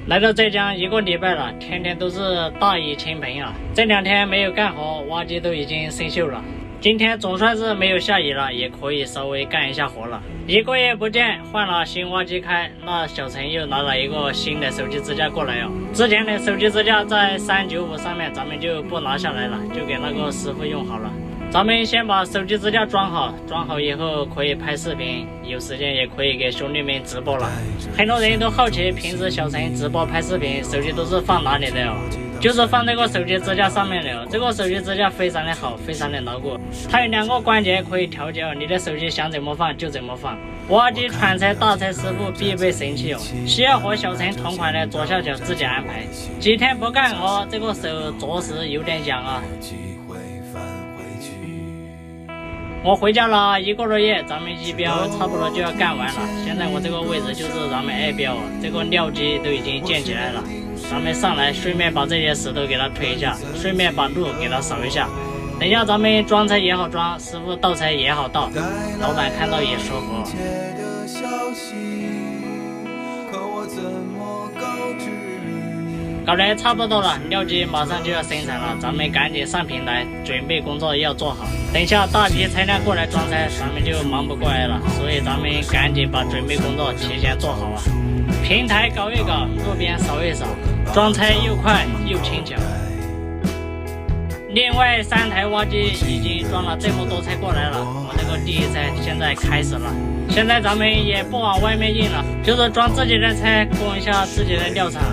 来到浙江1个礼拜了，天天都是大雨倾盆啊！这2天没有干活，挖机都已经生锈了。今天总算是没有下雨了，也可以稍微干一下活了。1个月不见，换了新挖机开，那小陈又拿了一个新的手机支架过来哦。之前的手机支架在395上面，咱们就不拿下来了，就给那个师傅用好了。咱们先把手机支架装好，装好以后可以拍视频，有时间也可以给兄弟们直播了。很多人都好奇，平时小陈直播拍视频，手机都是放哪里的哦？就是放这个手机支架上面的哦。这个手机支架非常的好，非常的牢固，它有2个关节可以调节哦，你的手机想怎么放就怎么放。挖机串车大车师傅必备神器哦，需要和小陈同款的左下角自己安排。几天不干活，这个手着实有点痒啊。我回家了1个多月，咱们1标差不多就要干完了。现在我这个位置就是咱们2标，这个料机都已经建起来了。咱们上来顺便把这些石头给它推一下，顺便把路给它扫一下。等一下咱们装车也好装，师傅倒车也好倒，老板看到也舒服。搞得差不多了，料机马上就要生产了，咱们赶紧上平台，准备工作要做好。等一下大批车辆过来装车，咱们就忙不过来了，所以咱们赶紧把准备工作提前做好啊。平台搞一搞，路边扫一扫，装车又快又轻巧。另外3台挖机已经装了这么多车过来了，我这个第1车现在开始了。现在咱们也不往外面运了，就是装自己的车，供一下自己的料场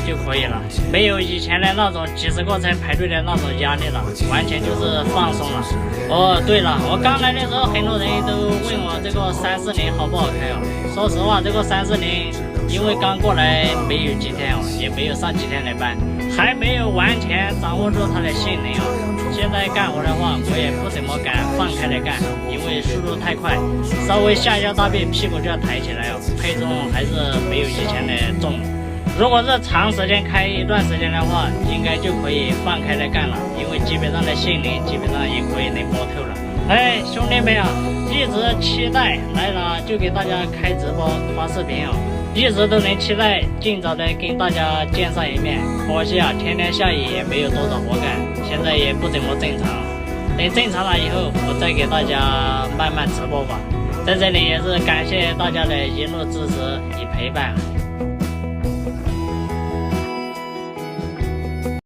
就可以了，没有以前的那种几10个车排队的那种压力了，完全就是放松了。哦，对了，我刚来的时候，很多人都问我这个340好不好开哦。说实话，这个340因为刚过来没有几天哦，也没有上几天的班，还没有完全掌握住它的性能哦。现在干活的话，我也不怎么敢放开来干，因为速度太快，稍微下腰大臂，屁股就要抬起来哦，配重还是没有以前的重。如果是长时间开一段时间的话，应该就可以放开来干了，因为基本上的性能基本上也可以能摸透了。哎，兄弟们啊，一直期待来了就给大家开直播发视频哦，一直都能期待尽早的跟大家见上一面。可惜啊，天天下雨也没有多少活干，现在也不怎么正常。等正常了以后，我再给大家慢慢直播吧。在这里也是感谢大家的一路支持与陪伴。